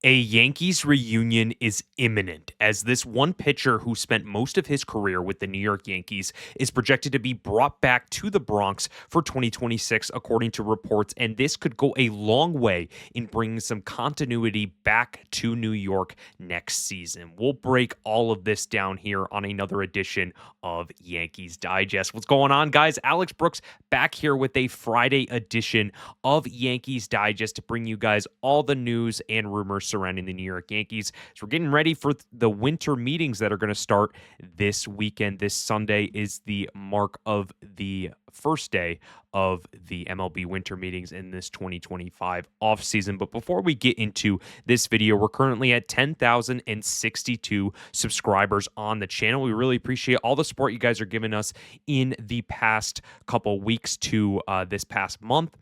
A Yankees reunion is imminent as this one pitcher who spent most of his career with the New York Yankees is projected to be brought back to the Bronx for 2026, according to reports. And this could go a long way in bringing some continuity back to New York next season. We'll break all of this down here on another edition of Yankees Digest. What's going on, guys? Alex Brooks back here with a Friday edition of Yankees Digest to bring you guys all the news and rumors surrounding the New York Yankees. So we're getting ready for the winter meetings that are going to start this weekend. This Sunday is the mark of the first day of the MLB winter meetings in this 2025 offseason. But before we get into this video, we're currently at 10,062 subscribers on the channel. We really appreciate all the support you guys are giving us in the past couple weeks to this past month.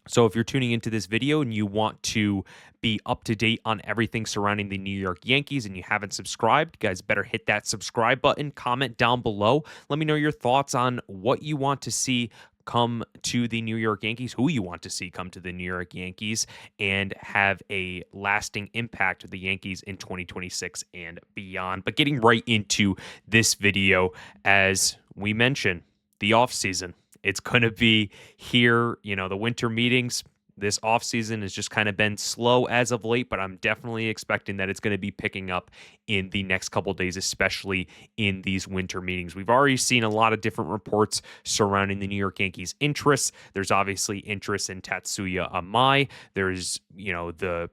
So if you're tuning into this video and you want to be up to date on everything surrounding the New York Yankees and you haven't subscribed, you guys better hit that subscribe button, comment down below. Let me know your thoughts on what you want to see come to the New York Yankees, who you want to see come to the New York Yankees and have a lasting impact with the Yankees in 2026 and beyond. But getting right into this video, as we mentioned, the offseason. It's going to be here, the winter meetings. This offseason has just kind of been slow as of late, but I'm definitely expecting that it's going to be picking up in the next couple of days, especially in these winter meetings. We've already seen a lot of different reports surrounding the New York Yankees' interests. There's obviously interest in Tatsuya Amai. There's, the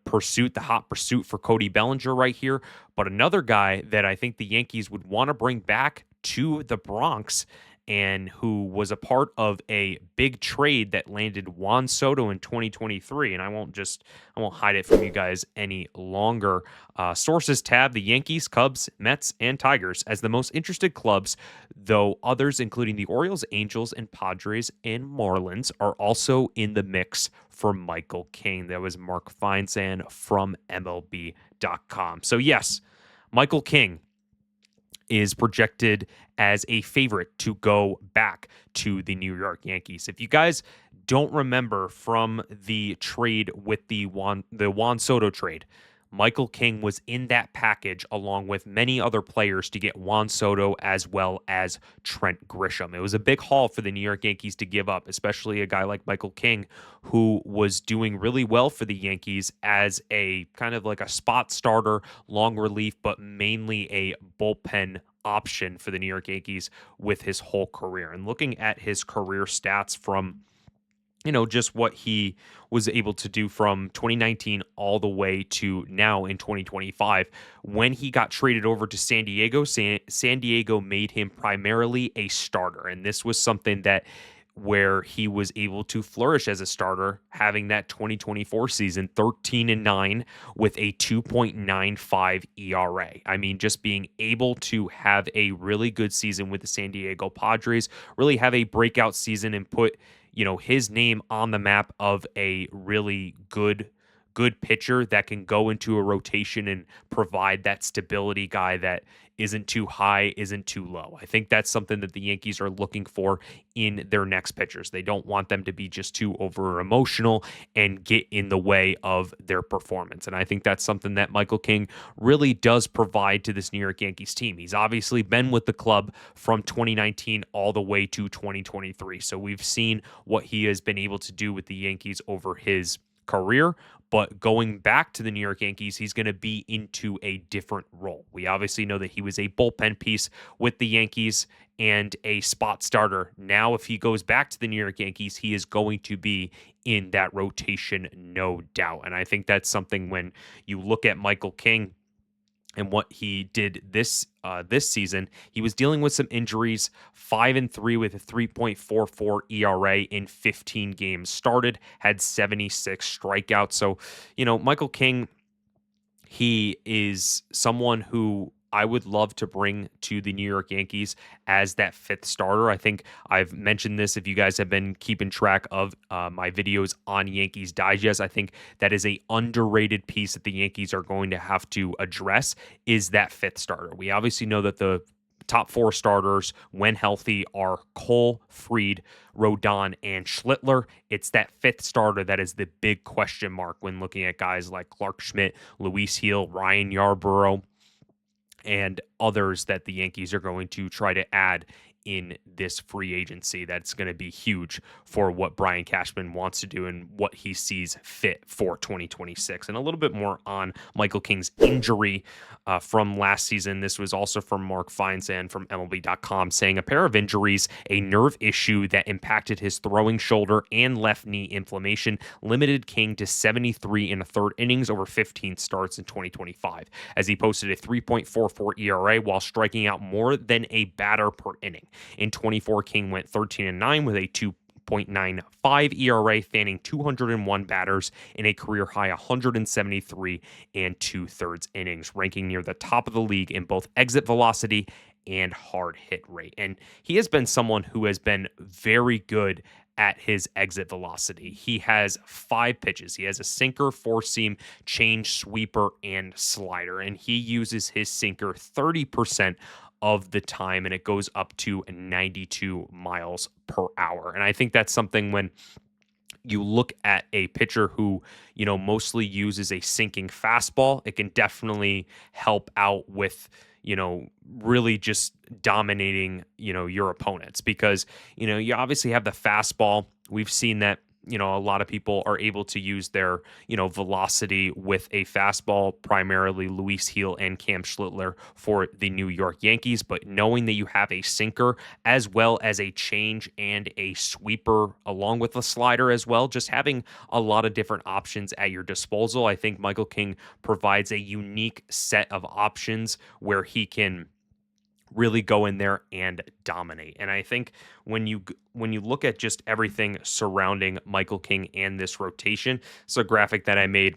hot pursuit for Cody Bellinger right here. But another guy that I think the Yankees would want to bring back to the Bronx and who was a part of a big trade that landed Juan Soto in 2023. And I won't hide it from you guys any longer. Sources tab the Yankees, Cubs, Mets, and Tigers as the most interested clubs, though others, including the Orioles, Angels, and Padres and Marlins, are also in the mix for Michael King. That was Mark Feinsand from MLB.com. So yes, Michael King is projected as a favorite to go back to the New York Yankees. If you guys don't remember from the trade with the Juan Soto trade, Michael King was in that package along with many other players to get Juan Soto as well as Trent Grisham. It was a big haul for the New York Yankees to give up, especially a guy like Michael King, who was doing really well for the Yankees as a kind of like a spot starter, long relief, but mainly a bullpen option for the New York Yankees with his whole career. And looking at his career stats from just what he was able to do from 2019 all the way to now in 2025. When he got traded over to San Diego, San Diego made him primarily a starter. And this was something that where he was able to flourish as a starter, having that 2024 season 13-9 with a 2.95 ERA. I mean, just being able to have a really good season with the San Diego Padres, really have a breakout season and put his name on the map of a really good pitcher that can go into a rotation and provide that stability guy that isn't too high, isn't too low. I think that's something that the Yankees are looking for in their next pitchers. They don't want them to be just too over emotional and get in the way of their performance. And I think that's something that Michael King really does provide to this New York Yankees team. He's obviously been with the club from 2019 all the way to 2023. So we've seen what he has been able to do with the Yankees over his career, but going back to the New York Yankees, he's going to be into a different role. We obviously know that he was a bullpen piece with the Yankees and a spot starter. Now, if he goes back to the New York Yankees, he is going to be in that rotation, no doubt. And I think that's something when you look at Michael King and what he did this season, he was dealing with some injuries, 5-3 with a 3.44 ERA in 15 games started, had 76 strikeouts. So, Michael King, he is someone who I would love to bring to the New York Yankees as that fifth starter. I think I've mentioned this if you guys have been keeping track of my videos on Yankees Digest. I think that is a underrated piece that the Yankees are going to have to address is that fifth starter. We obviously know that the top four starters when healthy are Cole, Fried, Rodon, and Schlittler. It's that fifth starter that is the big question mark when looking at guys like Clark Schmidt, Luis Heel, Ryan Yarbrough, and others that the Yankees are going to try to add in this free agency. That's going to be huge for what Brian Cashman wants to do and what he sees fit for 2026. And a little bit more on Michael King's injury from last season. This was also from Mark Feinsand from MLB.com, saying a pair of injuries, a nerve issue that impacted his throwing shoulder and left knee inflammation, limited King to 73 and a third innings over 15 starts in 2025, as he posted a 3.44 ERA while striking out more than a batter per inning. In 24, King went 13-9 with a 2.95 ERA, fanning 201 batters in a career high 173 and 2/3 innings, ranking near the top of the league in both exit velocity and hard hit rate. And he has been someone who has been very good at his exit velocity. He has 5 pitches. He has a sinker, four seam, change, sweeper, and slider. And he uses his sinker 30% of the time, and it goes up to 92 miles per hour. And I think that's something when you look at a pitcher who, mostly uses a sinking fastball, it can definitely help out with, really just dominating, your opponents because, you obviously have the fastball. We've seen that, a lot of people are able to use their, velocity with a fastball, primarily Luis Heel and Cam Schlittler for the New York Yankees. But knowing that you have a sinker as well as a change and a sweeper along with a slider as well, just having a lot of different options at your disposal, I think Michael King provides a unique set of options where he can really go in there and dominate. And I think when you look at just everything surrounding Michael King and this rotation, it's a graphic that I made,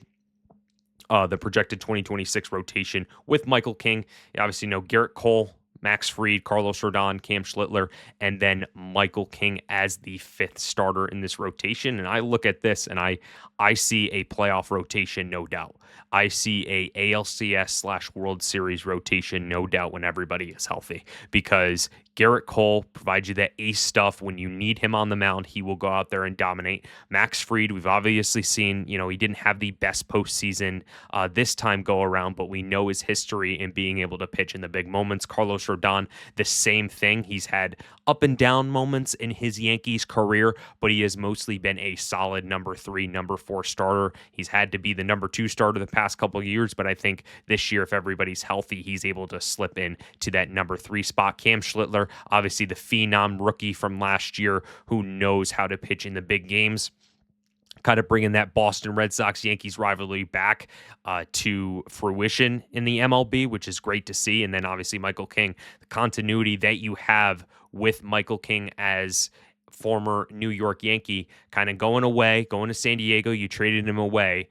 the projected 2026 rotation with Michael King. You obviously know Gerrit Cole, Max Fried, Carlos Rodon, Cam Schlittler, and then Michael King as the fifth starter in this rotation. And I look at this and I see a playoff rotation, no doubt. I see a ALCS/World Series rotation, no doubt, when everybody is healthy, because Gerrit Cole provides you that ace stuff. When you need him on the mound, he will go out there and dominate. Max Fried, we've obviously seen, he didn't have the best postseason this time go around, but we know his history in being able to pitch in the big moments. Carlos Rodon, the same thing. He's had up and down moments in his Yankees career, but he has mostly been a solid number 3, number 4 starter. He's had to be the number 2 starter the past couple of years, but I think this year, if everybody's healthy, he's able to slip in to that number 3 spot. Cam Schlittler, obviously the phenom rookie from last year who knows how to pitch in the big games, kind of bringing that Boston Red Sox-Yankees rivalry back to fruition in the MLB, which is great to see. And then obviously Michael King, the continuity that you have with Michael King as former New York Yankee, kind of going to San Diego. You traded him away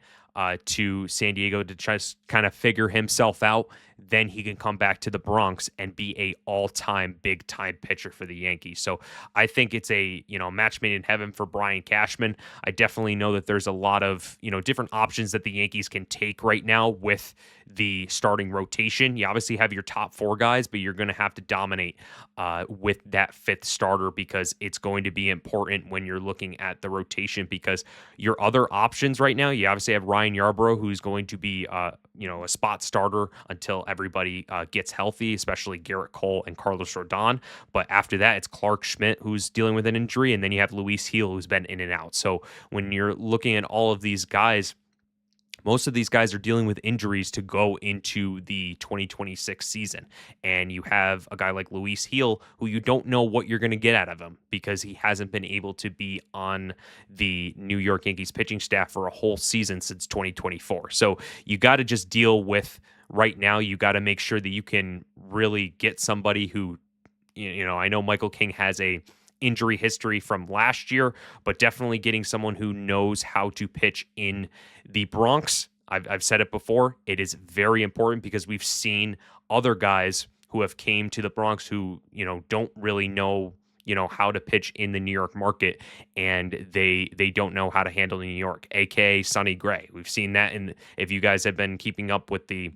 to San Diego to try to kind of figure himself out. Then he can come back to the Bronx and be a all-time big-time pitcher for the Yankees. So I think it's a, match made in heaven for Brian Cashman. I definitely know that there's a lot of, different options that the Yankees can take right now with the starting rotation. You obviously have your top 4 guys, but you're going to have to dominate with that 5th starter, because it's going to be important when you're looking at the rotation, because your other options right now, you obviously have Ryan Yarbrough, who's going to be, a spot starter until everybody gets healthy, especially Gerrit Cole and Carlos Rodon. But after that, it's Clark Schmidt, who's dealing with an injury, and then you have Luis Heel, who's been in and out. So when you're looking at all of these guys, most of these guys are dealing with injuries to go into the 2026 season. And you have a guy like Luis Heel, who you don't know what you're going to get out of him, because he hasn't been able to be on the New York Yankees pitching staff for a whole season since 2024. So you got to just deal with right now. You got to make sure that you can really get somebody who, I know Michael King has a injury history from last year, but definitely getting someone who knows how to pitch in the Bronx. I've said it before. It is very important, because we've seen other guys who have came to the Bronx who, don't really know, how to pitch in the New York market, and they don't know how to handle New York, aka Sonny Gray. We've seen that, and if you guys have been keeping up with the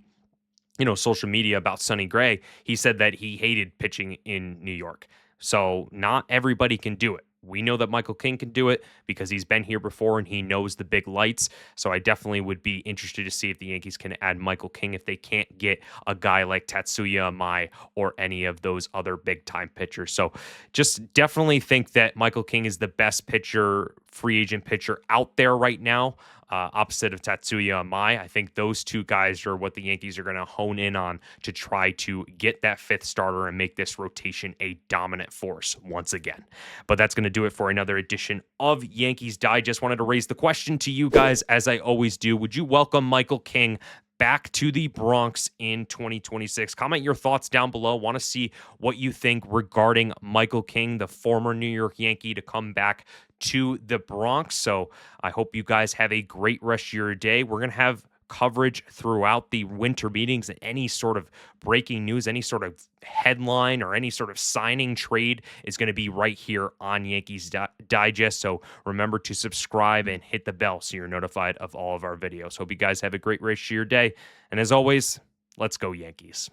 social media about Sonny Gray, he said that he hated pitching in New York. So not everybody can do it. We know that Michael King can do it because he's been here before and he knows the big lights. So I definitely would be interested to see if the Yankees can add Michael King if they can't get a guy like Tatsuya Amai or any of those other big time pitchers. So just definitely think that Michael King is the best pitcher, free agent pitcher out there right now. Opposite of Tatsuya Amai. I think those two guys are what the Yankees are going to hone in on to try to get that fifth starter and make this rotation a dominant force once again. But that's going to do it for another edition of Yankees Digest. Wanted to raise the question to you guys, as I always do. Would you welcome Michael King back to the Bronx in 2026? Comment your thoughts down below. Want to see what you think regarding Michael King, the former New York Yankee, to come back to the Bronx. So I hope you guys have a great rest of your day. We're going to have coverage throughout the winter meetings, and any sort of breaking news, any sort of headline or any sort of signing trade is going to be right here on Yankees Digest. So remember to subscribe and hit the bell so you're notified of all of our videos. Hope you guys have a great rest of your day. And as always, let's go Yankees.